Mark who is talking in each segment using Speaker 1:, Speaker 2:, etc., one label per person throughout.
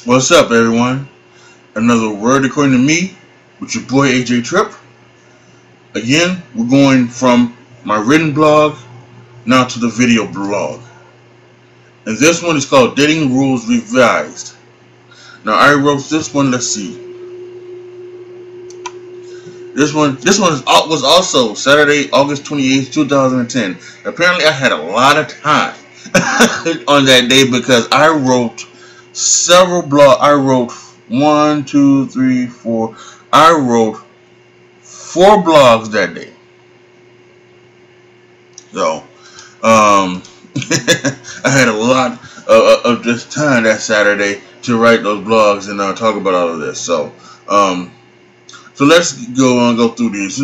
Speaker 1: What's up, everyone? Another word according to me with your boy AJ Tripp. Again, we're going from my written blog now to the video blog. And this one is called Dating Rules Revised. Now, I wrote this one, let's see. This one was also Saturday, August 28th, 2010. Apparently, I had a lot of time on that day because I wrote several blogs. I wrote one, two, three, four. I wrote 4 blogs that day. So, I had a lot of just time that Saturday to write those blogs and talk about all of this. So let's go through these.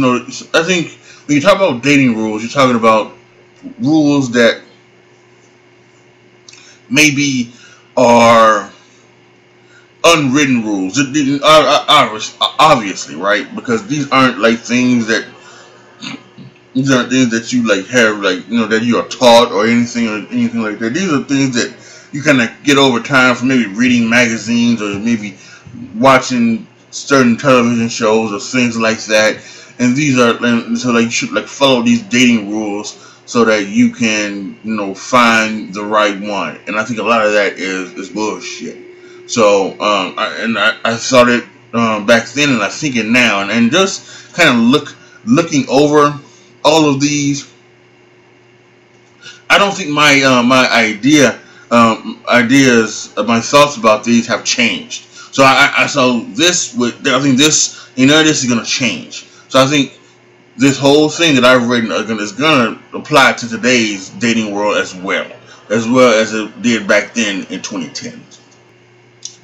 Speaker 1: I think when you talk about dating rules, you're talking about rules that maybe are unwritten rules. Obviously, right? Because these aren't things that you have that you are taught or anything like that. These are things that you kind of get over time from maybe reading magazines or maybe watching certain television shows or things like that. And you should follow these dating rules so that you can find the right one. And I think a lot of that is bullshit. So I started back then, and I think it now, and just kind of looking over all of these. I don't think my my thoughts about these have changed. So I think this is going to change. So I think this whole thing that I've written is going to apply to today's dating world as well as it did back then in 2010.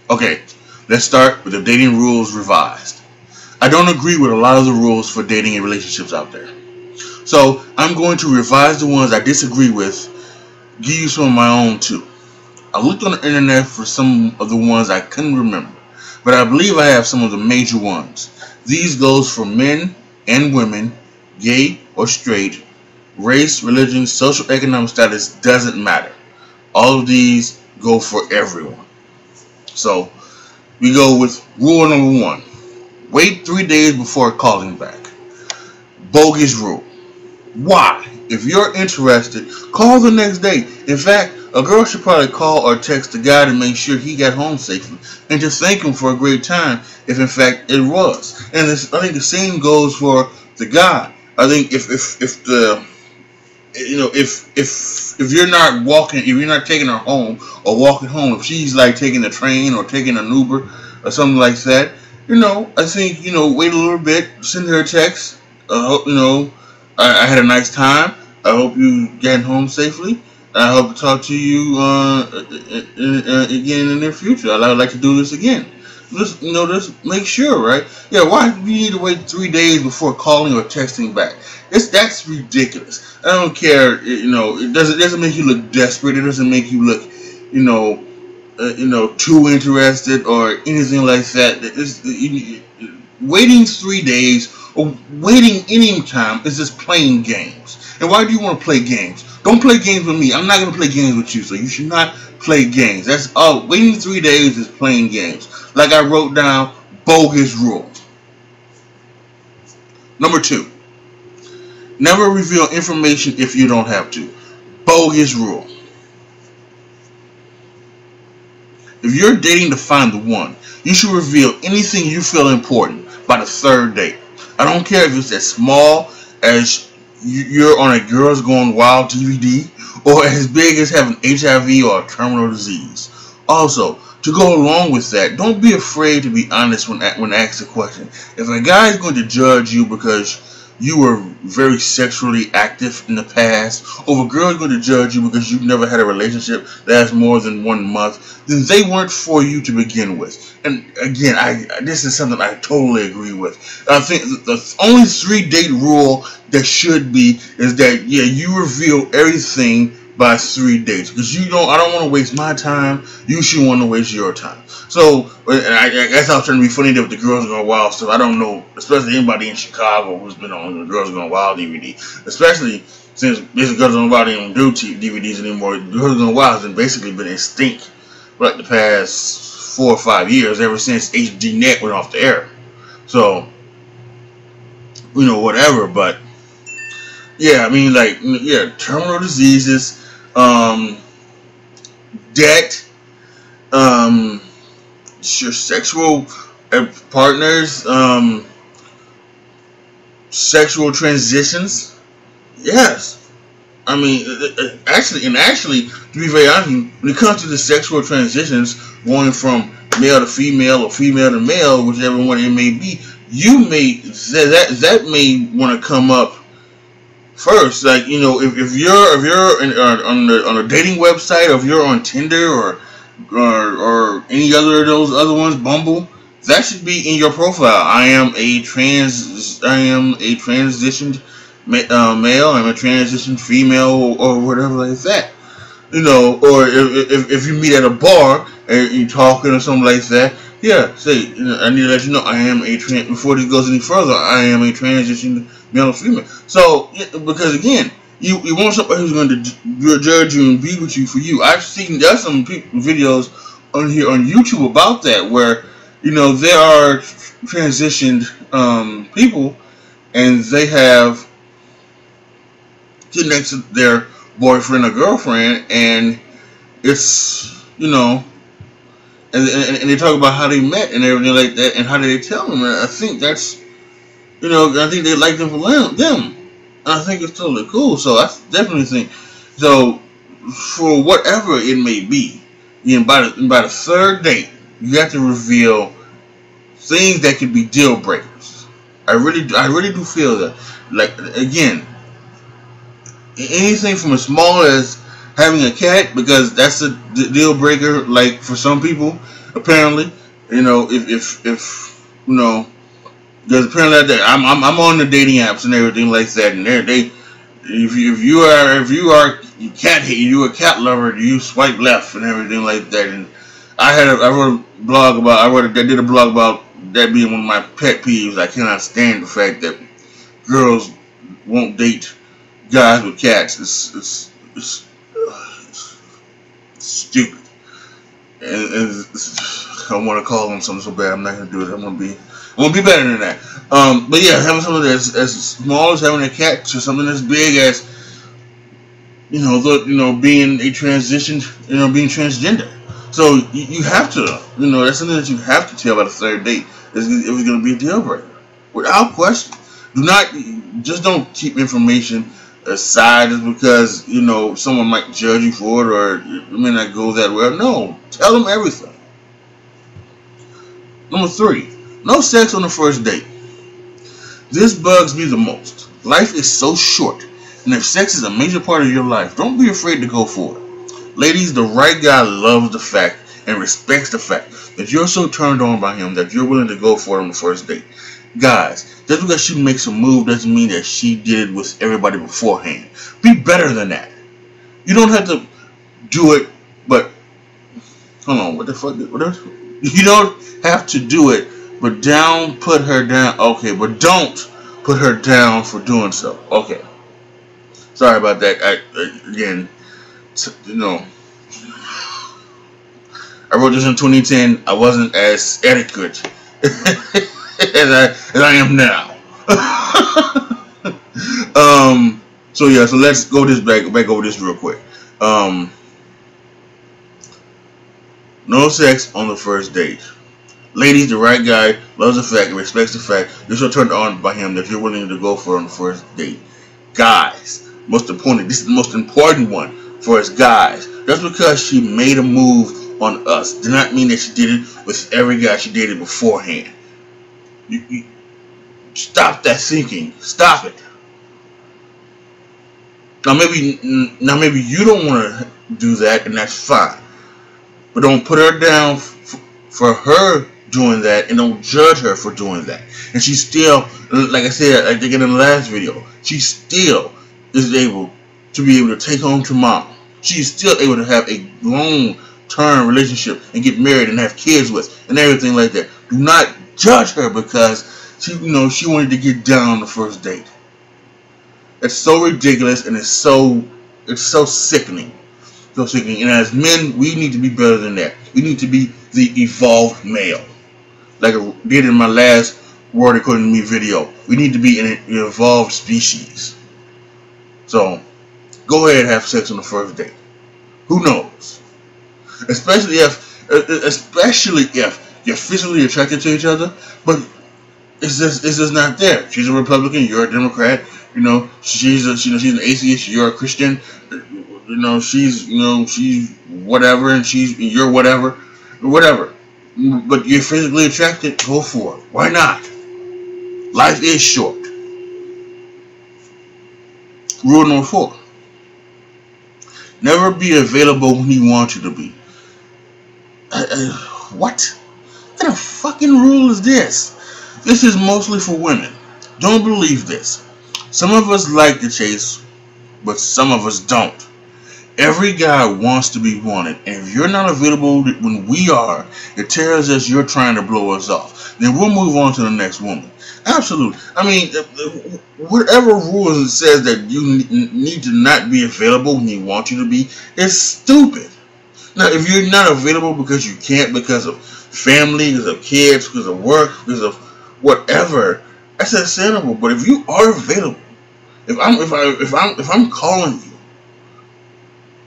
Speaker 1: Okay, let's start with the dating rules revised. I don't agree with a lot of the rules for dating and relationships out there. So I'm going to revise the ones I disagree with, give you some of my own too. I looked on the internet for some of the ones I couldn't remember, but I believe I have some of the major ones. These goes for men and women, gay or straight, race, religion, social economic status doesn't matter. All of these go for everyone. So we go with rule number 1. Wait 3 days before calling back. Bogus rule. Why? If you're interested, call the next day. In fact, a girl should probably call or text the guy to make sure he got home safely and to thank him for a great time if in fact it was. And I think the same goes for the guy. I think if you're not walking, if you're not taking her home or walking home, if she's like taking a train or taking an Uber or something like that, I think wait a little bit, send her a text. I had a nice time. I hope you get home safely. I hope to talk to you again in the near future. I'd like to do this again. Just make sure, right? Yeah, why do you need to wait 3 days before calling or texting back? That's ridiculous. I don't care. It doesn't make you look desperate. It doesn't make you look, too interested or anything like that. Waiting 3 days or waiting any time is just playing games. And why do you want to play games? Don't play games with me. I'm not going to play games with you, so you should not play games. That's all. Waiting 3 days is playing games. Like I wrote down, bogus rule. Number 2. Never reveal information if you don't have to. Bogus rule. If you're dating to find the one, you should reveal anything you feel important by the 3rd date. I don't care if it's as small as you're on a Girls Gone Wild DVD or as big as having HIV or a terminal disease. Also, to go along with that, don't be afraid to be honest when asked a question. If a guy is going to judge you because you were very sexually active in the past, or if a girl is going to judge you because you've never had a relationship that has more than 1 month, then they weren't for you to begin with. And again, this is something I totally agree with. I think the only 3-date rule that should be is that you reveal everything by 3 dates, because I don't want to waste my time. You should want to waste your time. So, and I guess I was trying to be funny there with the Girls Gone Wild stuff. I don't know, especially anybody in Chicago who's been on the Girls Gone Wild DVD, especially since basically Girls Gone Wild don't do DVDs anymore. Girls Gone Wild has basically been extinct for like the past 4 or 5 years, ever since HDNet went off the air. So, whatever. But yeah, I mean, like, yeah, terminal diseases, debt, your sexual partners, sexual transitions. Yes. I mean, actually, to be very honest, when it comes to the sexual transitions, going from male to female or female to male, whichever one it may be, that may want to come up first. Like, if you're on a dating website, or if you're on Tinder or any other of those other ones, Bumble, that should be in your profile. I am a transitioned male. I'm a transitioned female, or whatever like that. Or if you meet at a bar and you're talking or something like that, yeah, say, I need to let you know I am before this goes any further, I am a transitioned male or female. So, because again, you want somebody who's going to judge you and be with you for you. I've seen, there's some videos on here on YouTube about that, where, there are transitioned people, and they have sit next to their boyfriend or girlfriend, and it's, and they talk about how they met and everything like that, and how did they tell them. And I think that's, I think they like them for them. I think it's totally cool. So I definitely think, so for whatever it may be, by the third date, you have to reveal things that could be deal breakers. I really do feel that. Like, again, anything from as small as having a cat, because that's a deal breaker. Like, for some people, apparently, if because apparently I'm on the dating apps and everything like that, and if you are you're a cat lover, you swipe left and everything like that. And I wrote a blog about that being one of my pet peeves. I cannot stand the fact that girls won't date guys with cats. It's stupid, and I want to call them something so bad. I'm not gonna do it. I'm gonna be better than that. But yeah, having something that's as small as having a cat, to something as big as being a transitioned, being transgender. So you have to, that's something that you have to tell by the third date. If it's going to be a deal breaker, without question. Don't keep information aside just because someone might judge you for it, or it may not go that well. No, tell them everything. Number 3, no sex on the first date. This bugs me the most. Life is so short, and if sex is a major part of your life, don't be afraid to go for it. Ladies, the right guy loves the fact and respects the fact that you're so turned on by him that you're willing to go for it on the first date. Guys, just because she makes a move doesn't mean that she did it with everybody beforehand. Be better than that. You don't have to do it, but hold on, what the fuck? You don't have to do it, but put her down. Okay, but don't put her down for doing so. Okay. Sorry about that. Again, I wrote this in 2010. I wasn't as adequate as I am now. So yeah, so let's go back over this real quick. No sex on the first date. Ladies, the right guy loves the fact and respects the fact you're so turned on by him that you're willing to go for it on the first date. Guys, this is the most important one for us guys. Just because she made a move on us did not mean that she did it with every guy she dated beforehand. You stop that thinking. Stop it. Now maybe you don't want to do that, and that's fine. But don't put her down for her doing that, and don't judge her for doing that. And she still, like I said, I think in the last video, she still is able to take home to mom. She's still able to have a long-term relationship and get married and have kids with, and everything like that. Do not judge her because she wanted to get down on the first date. It's so ridiculous, and it's so sickening. So sickening. And as men, we need to be better than that. We need to be the evolved male. Like I did in my last Word According to Me video. We need to be an evolved species. So, go ahead and have sex on the first date. Who knows? Especially if you're physically attracted to each other, but it's just not there. She's a Republican, you're a Democrat. She's an atheist, you're a Christian. She's whatever, and you're whatever. But you're physically attracted, go for it. Why not? Life is short. Rule number 4. Never be available when he wants you to be. What kind of fucking rule is this? This is mostly for women. Don't believe this. Some of us like to chase, but some of us don't. Every guy wants to be wanted, and if you're not available when we are, it tells us you're trying to blow us off. Then we'll move on to the next woman. Absolutely. I mean, whatever rules it says that you need to not be available when he wants you to be is stupid. Now, if you're not available because you can't, because of family, because of kids, because of work, because of whatever, that's understandable. But if you are available, if I'm calling you,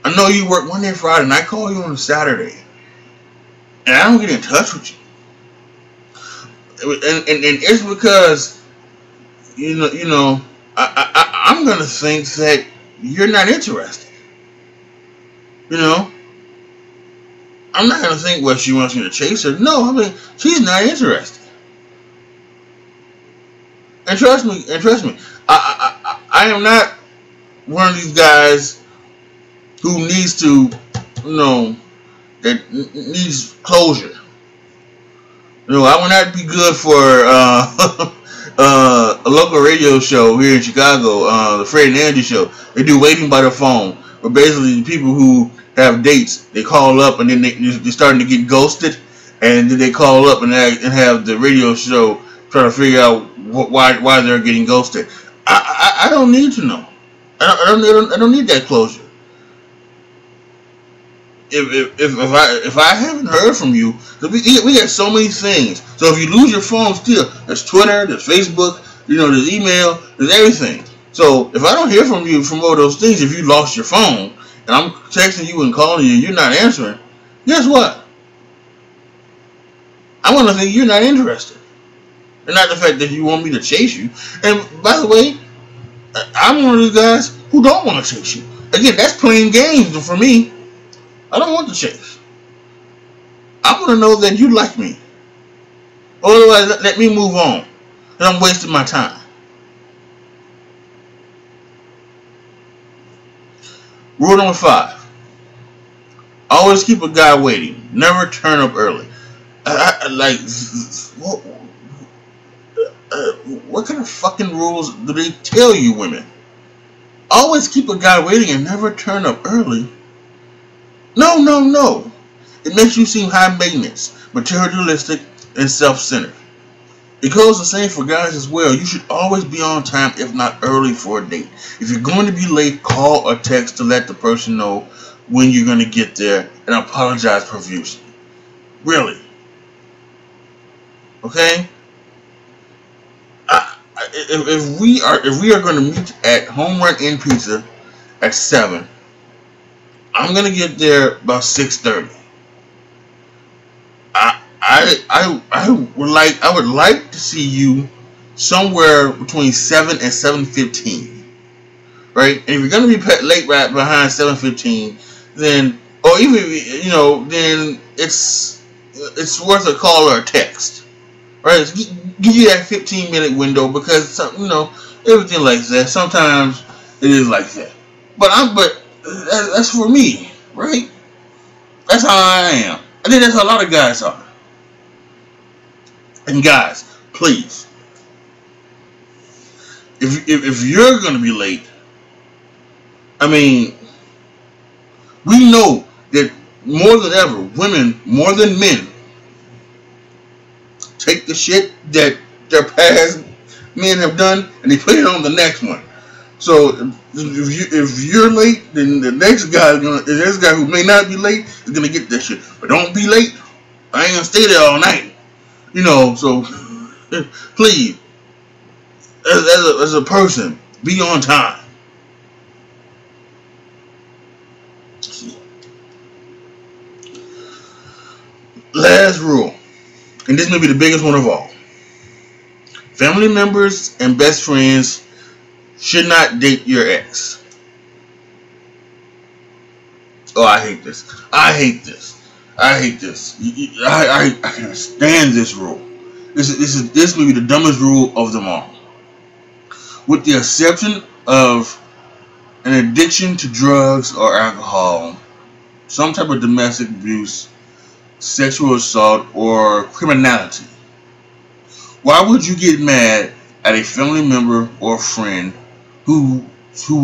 Speaker 1: I know you work Monday and Friday, and I call you on a Saturday, and I don't get in touch with you, and it's because I'm gonna think that you're not interested. I'm not gonna think, well, she wants me to chase her. No, I mean, she's not interested. And trust me, I am not one of these guys who needs to, that needs closure. I would not be good for a local radio show here in Chicago, the Fred and Andy show. They do Waiting by the Phone, but basically the people who have dates, they call up and then they're starting to get ghosted, and then they call up and have the radio show try to figure out why they're getting ghosted. I don't need to know. I don't need that closure. If I haven't heard from you, we got so many things. So if you lose your phone, still there's Twitter, there's Facebook, there's email, there's everything. So if I don't hear from you from all those things, if you lost your phone and I'm texting you and calling you and you're not answering, guess what? I want to think you're not interested, and not the fact that you want me to chase you. And by the way, I'm one of those guys who don't want to chase you. Again, that's playing games for me. I don't want to chase. I want to know that you like me. Otherwise, let me move on. And I'm wasting my time. Rule number 5. Always keep a guy waiting. Never turn up early. What kind of fucking rules do they tell you, women? Always keep a guy waiting and never turn up early. No. It makes you seem high maintenance, materialistic, and self-centered. It goes the same for guys as well. You should always be on time, if not early, for a date. If you're going to be late, call or text to let the person know when you're going to get there and apologize profusely. Really. Okay? If we are going to meet at Home Run Inn Pizza at 7, I'm gonna get there about 6:30. I would like to see you somewhere between 7 and 7:15, right? And if you're gonna be late right behind 7:15, then then it's worth a call or a text, right? Give you that 15-minute window, because everything like that. Sometimes it is like that, but that's for me, right? That's how I am. I think that's how a lot of guys are. And guys, please, if you're gonna be late, I mean, we know that more than ever, women more than men take the shit that their past men have done and they put it on the next one. So if you're late, then the next guy who may not be late is gonna get that shit. But don't be late. I ain't gonna stay there all night. You know, so please, as a person, be on time. Last rule, and this may be the biggest one of all. Family members and best friends should not date your ex. Oh, I hate this. I hate this. I hate this. I can't stand this rule. This may be the dumbest rule of them all. With the exception of an addiction to drugs or alcohol, some type of domestic abuse, sexual assault, or criminality. Why would you get mad at a family member or friend who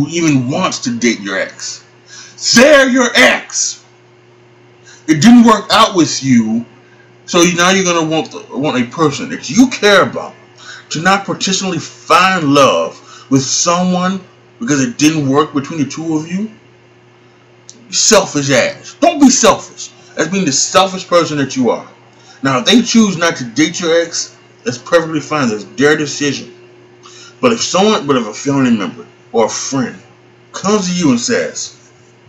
Speaker 1: even wants to date your ex? They're your ex. It didn't work out with you, so now you're gonna want a person that you care about to not potentially find love with someone because it didn't work between the two of you. Selfish ass. Don't be selfish. That's being the selfish person that you are. Now, if they choose not to date your ex, that's perfectly fine. That's their decision. But if a family member or a friend comes to you and says,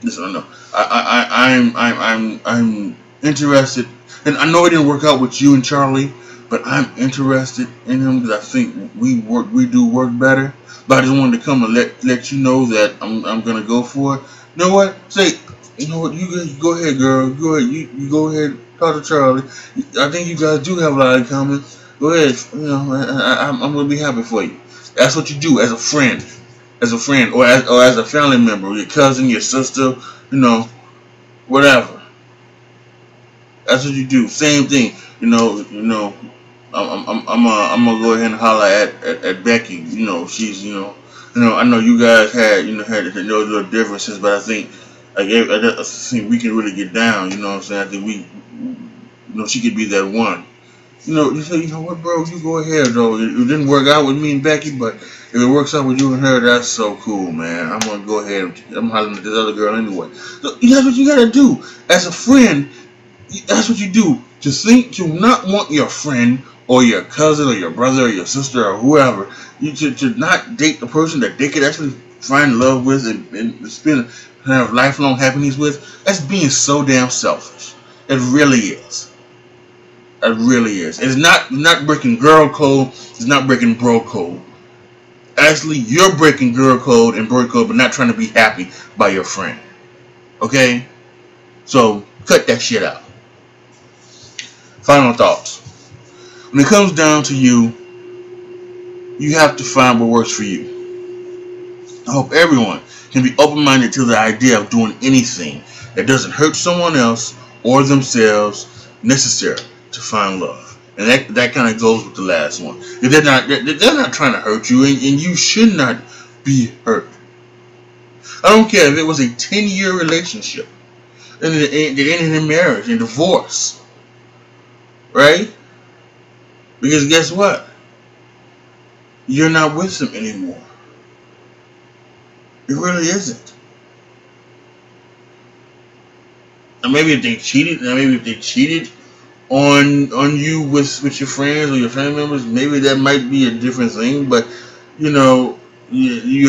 Speaker 1: "Listen, no, I'm interested, and I know it didn't work out with you and Charlie, but I'm interested in him because I think we do work better. But I just wanted to come and let you know that I'm gonna go for it." You know what? Say, you know what? You go ahead, girl. Go ahead. You go ahead. Talk to Charlie. I think you guys do have a lot in common. Go ahead. You know, I'm gonna be happy for you. That's what you do as a friend, or as a family member, your cousin, your sister, you know, whatever. That's what you do. Same thing. You know. I'm gonna go ahead and holler at Becky. You know, she's I know you guys had those little differences, but I think I think we can really get down. You know what I'm saying? I think she could be that one. You say, you know what, bro? You go ahead, though. It didn't work out with me and Becky, but if it works out with you and her, that's so cool, man. I'm gonna go ahead. I'm hollering at this other girl anyway. So that's what you gotta do as a friend. That's what you do. To not want your friend or your cousin or your brother or your sister or whoever, you to not date the person that they could actually find love with and have lifelong happiness with. That's being so damn selfish. It really is. It really is. It's not breaking girl code. It's not breaking bro code. Actually, you're breaking girl code and bro code, but not trying to be happy by your friend. Okay? So cut that shit out. Final thoughts. When it comes down to you, you have to find what works for you. I hope everyone can be open-minded to the idea of doing anything that doesn't hurt someone else or themselves necessary to find love. And that kind of goes with the last one. If they're not trying to hurt you, and you should not be hurt. I don't care if it was a 10-year relationship and it ended in marriage and divorce. Right? Because guess what? You're not with them anymore. It really isn't. And maybe if they cheated on you with your friends or your family members, maybe that might be a different thing. But you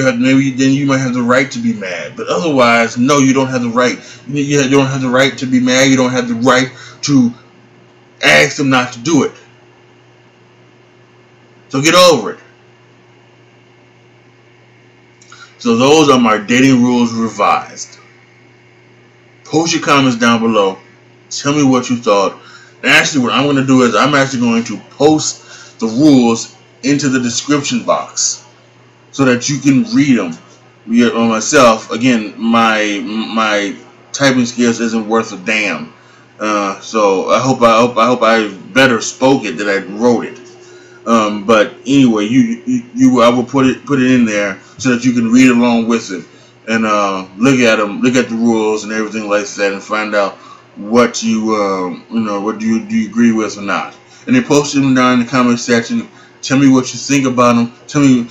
Speaker 1: have, maybe then you might have the right to be mad. But otherwise, no, you don't have the right. You don't have the right to be mad. You don't have the right to ask them not to do it. So get over it. So those are my dating rules revised. Post your comments down below. Tell me what you thought. And actually, what I'm going to do is I'm actually going to post the rules into the description box so that you can read them myself. Again, my typing skills isn't worth a damn. So I hope I better spoke it than I wrote it. But anyway, I will put it in there so that you can read along with it and look at them, look at the rules and everything like that, and find out what what do you agree with or not. And then post them down in the comment section. Tell me what you think about them. Tell me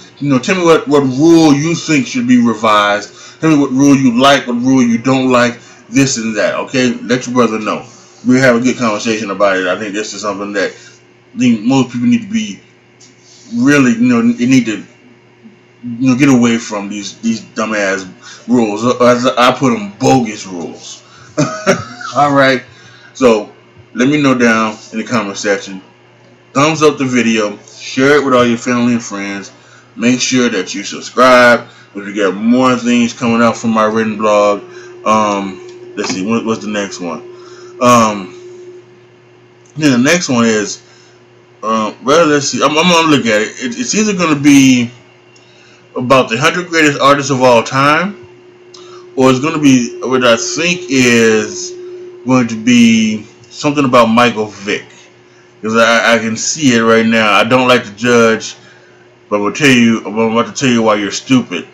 Speaker 1: what rule you think should be revised. Tell me what rule you like, what rule you don't like, this and that. Okay, let your brother know. we have a good conversation about it. I think this is something that I think most people need to be really, they need to, get away from these dumbass rules. As I put them, bogus rules. All right. So let me know down in the comment section. Thumbs up the video. Share it with all your family and friends. Make sure that you subscribe. We get more things coming out from my written blog. Let's see. What's the next one? Then the next one is. Well, let's see. I'm gonna look at it. It's either gonna be about the 100 greatest artists of all time, or it's going to be what I think is going to be something about Michael Vick, because I can see it right now. I don't like to judge, but I'm about to tell you why you're stupid.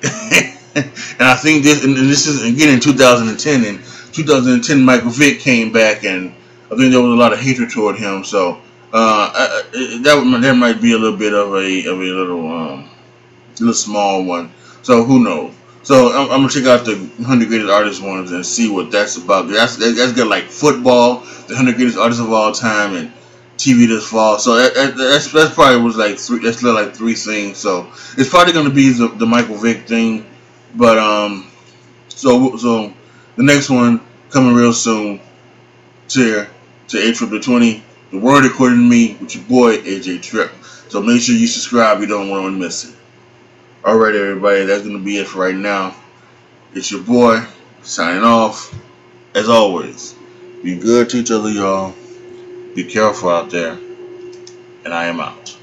Speaker 1: And I think this is again in 2010. In 2010, Michael Vick came back, and I think there was a lot of hatred toward him. So that might be a little bit of a little small one. So who knows? So I'm gonna check out the 100 greatest artists ones and see what that's about. That's got like football, the 100 greatest artists of all time, and TV this fall. So that's probably was like three. That's like three things. So it's probably gonna be the Michael Vick thing. But so the next one coming real soon. To A2020, the world according to me, with your boy AJ Trip. So make sure you subscribe. You don't want to miss it. Alright everybody, that's going to be it for right now. It's your boy, signing off. As always, be good to each other, y'all. Be careful out there. And I am out.